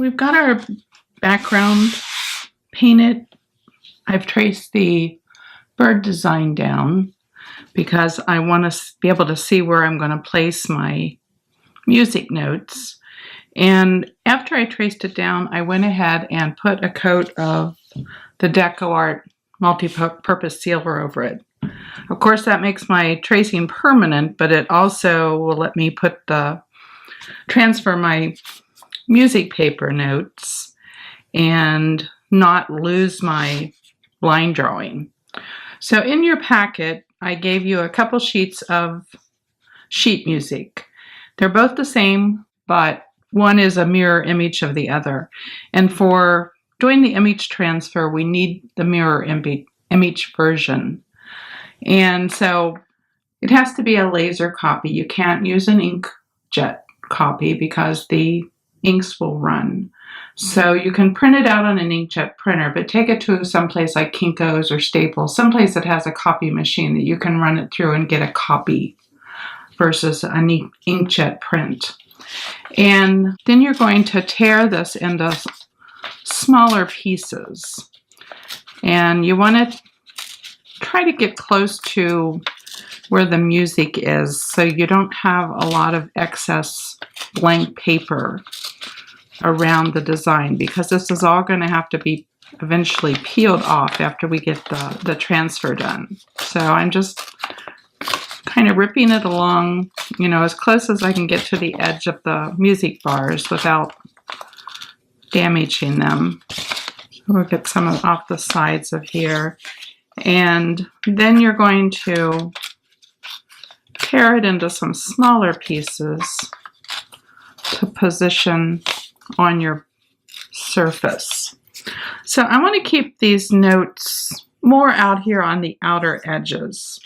we've got our background painted. I've traced the bird design down because I want to be able to see where I'm going to place my music notes. And after I traced it down, I went ahead and put a coat of the DecoArt multi-purpose sealer over it. Of course, that makes my tracing permanent, but it also will let me transfer my music paper notes and not lose my line drawing. So in your packet, I gave you a couple sheets of sheet music. They're both the same, but one is a mirror image of the other. And for doing the image transfer, we need the mirror image version. And so it has to be a laser copy. You can't use an inkjet copy because the inks will run. So you can print it out on an inkjet printer, but take it to someplace like Kinko's or Staples, someplace that has a copy machine that you can run it through and get a copy versus an inkjet print. And then you're going to tear this into smaller pieces. And you want to try to get close to where the music is so you don't have a lot of excess blank paper around the design, because this is all going to have to be eventually peeled off after we get the transfer done. So I'm just kind of ripping it along, as close as I can get to the edge of the music bars without damaging them. We'll get some off the sides of here. And then you're going to tear it into some smaller pieces to position on your surface. So I want to keep these notes more out here on the outer edges.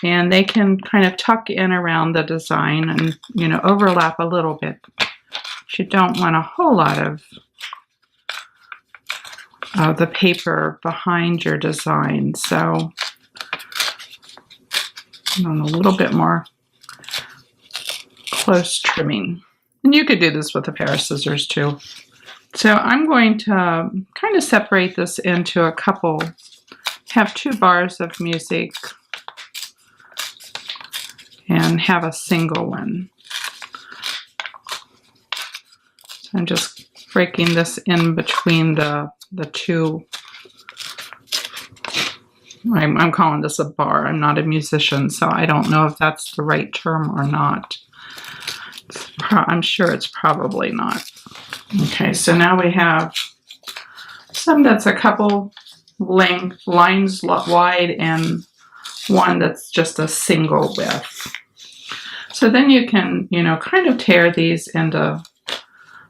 And they can kind of tuck in around the design and, overlap a little bit. But you don't want a whole lot of the paper behind your design. So a little bit more close trimming. And you could do this with a pair of scissors too. So I'm going to kind of separate this into a couple, have 2 bars of music and have a single one. So I'm just breaking this in between the 2. I'm calling this a bar. I'm not a musician, so I don't know if that's the right term or not. I'm sure it's probably not. Okay, so now we have some that's a couple lines wide and one that's just a single width. So then you can, kind of tear these into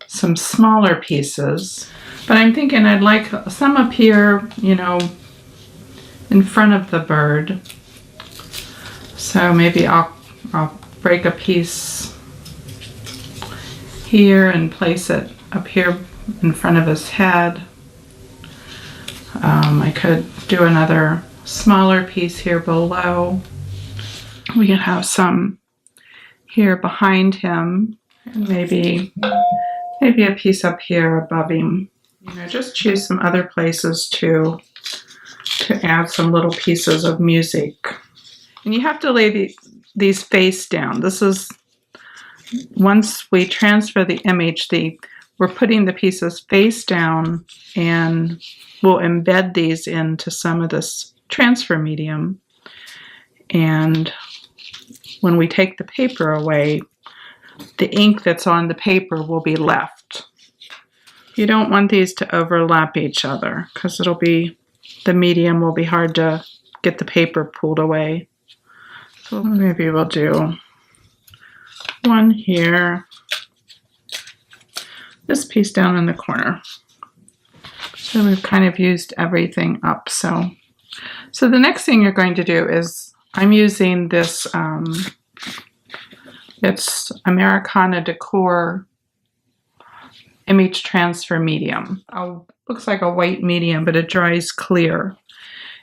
some smaller pieces. But I'm thinking I'd like some up here, in front of the bird. So maybe I'll break a piece here and place it up here in front of his head. I could do another smaller piece here below. We could have some here behind him, and maybe a piece up here above him. Just choose some other places to add some little pieces of music. And you have to lay these face down. This is, once we transfer the image, we're putting the pieces face down, and we'll embed these into some of this transfer medium. And when we take the paper away, the ink that's on the paper will be left. You don't want these to overlap each other because the medium will be hard to get the paper pulled away. So maybe we'll do one here, this piece down in the corner. So we've kind of used everything up. So the next thing you're going to do is, I'm using this, it's Americana Decor image transfer medium. Looks like a white medium, but it dries clear.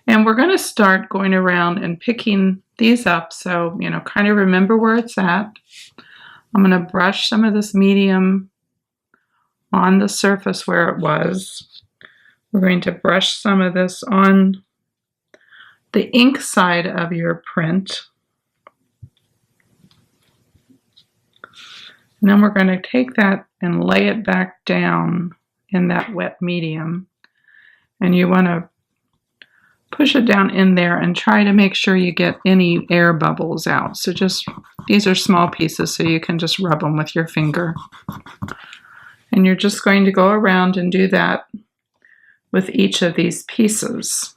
And we're going to start going around and picking these up. So, kind of remember where it's at. I'm going to brush some of this medium on the surface where it was. We're going to brush some of this on the ink side of your print. And then we're going to take that and lay it back down in that wet medium. And you want to push it down in there and try to make sure you get any air bubbles out. So just, these are small pieces, so you can just rub them with your finger. And you're just going to go around and do that with each of these pieces.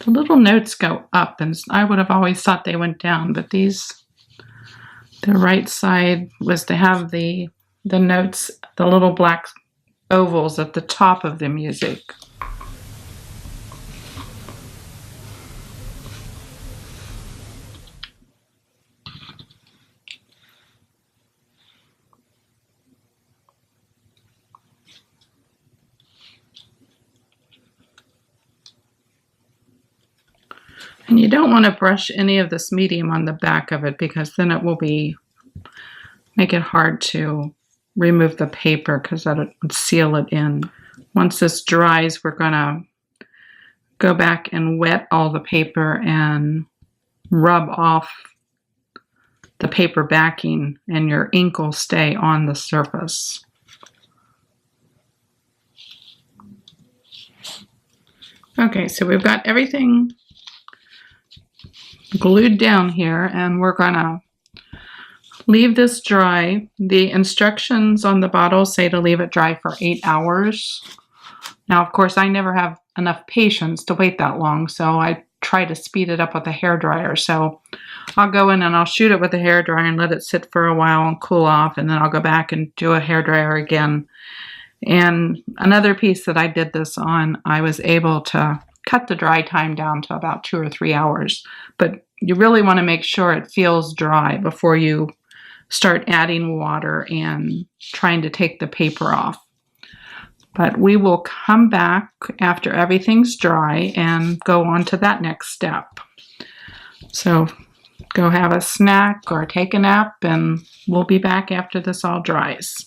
The little notes go up, and I would have always thought they went down, but these, the right side was to have the notes, the little black ovals at the top of the music. And you don't want to brush any of this medium on the back of it, because then it will make it hard to remove the paper, because that would seal it in. Once this dries, we're going to go back and wet all the paper and rub off the paper backing, and your ink will stay on the surface. Okay, so we've got everything glued down here, and we're gonna leave this dry. The instructions on the bottle say to leave it dry for 8 hours. Now, of course, I never have enough patience to wait that long, so I try to speed it up with a hairdryer. So I'll go in and I'll shoot it with a hairdryer and let it sit for a while and cool off, and then I'll go back and do a hairdryer again. And another piece that I did this on, I was able to cut the dry time down to about 2 or 3 hours. But you really want to make sure it feels dry before you start adding water and trying to take the paper off. But we will come back after everything's dry and go on to that next step. So go have a snack or take a nap, and we'll be back after this all dries.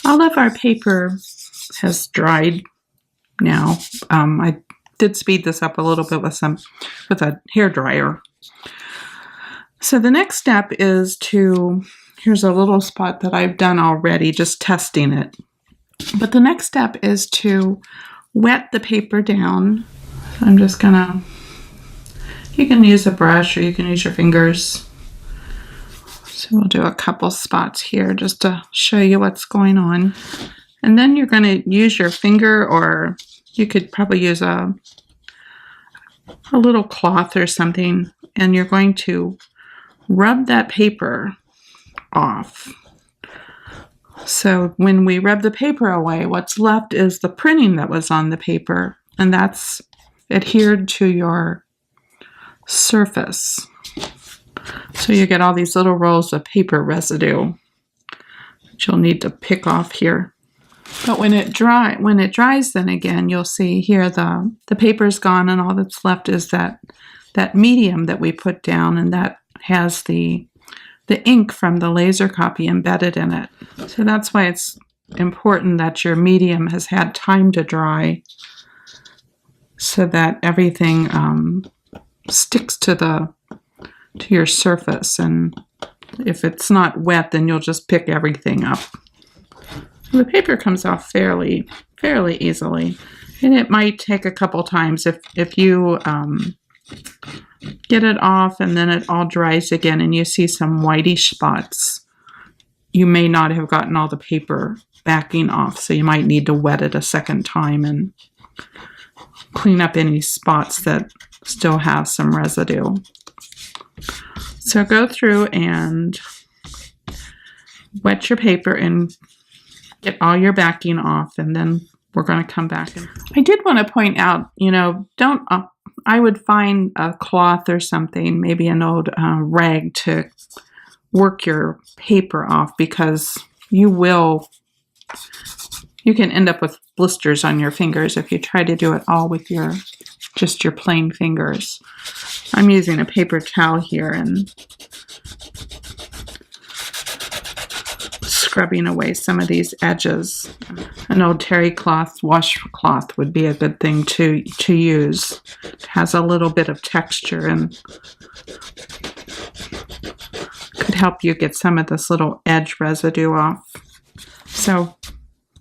All of our paper has dried now. I did speed this up a little bit with a hairdryer. So the next step is here's a little spot that I've done already, just testing it. But the next step is to wet the paper down. So I'm just gonna, you can use a brush or you can use your fingers. So we'll do a couple spots here just to show you what's going on. And then you're going to use your finger, or you could probably use a little cloth or something, and you're going to rub that paper off. So when we rub the paper away, what's left is the printing that was on the paper, and that's adhered to your surface. So you get all these little rolls of paper residue that you'll need to pick off here. But when it dries, then again, you'll see here the paper's gone, and all that's left is that medium that we put down, and that has the ink from the laser copy embedded in it. So that's why it's important that your medium has had time to dry, so that everything sticks to your surface. And if it's not wet, then you'll just pick everything up. The paper comes off fairly easily, and it might take a couple times. If you get it off and then it all dries again and you see some whitish spots, you may not have gotten all the paper backing off, so you might need to wet it a second time and clean up any spots that still have some residue. So go through and wet your paper and get all your backing off, and then we're going to come back. I did want to point out, I would find a cloth or something, maybe an old rag, to work your paper off, because you can end up with blisters on your fingers if you try to do it all with just your plain fingers. I'm using a paper towel here, and scrubbing away some of these edges. An old terry cloth, washcloth would be a good thing to use. It has a little bit of texture and could help you get some of this little edge residue off. So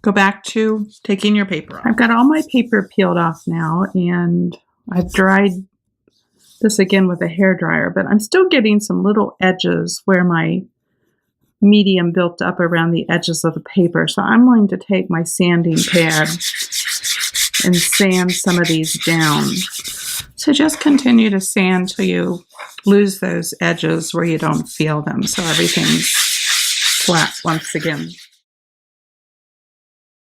go back to taking your paper off. I've got all my paper peeled off now, and I've dried this again with a hairdryer, but I'm still getting some little edges where my medium built up around the edges of the paper. So I'm going to take my sanding pad and sand some of these down. So just continue to sand till you lose those edges where you don't feel them, so everything's flat once again.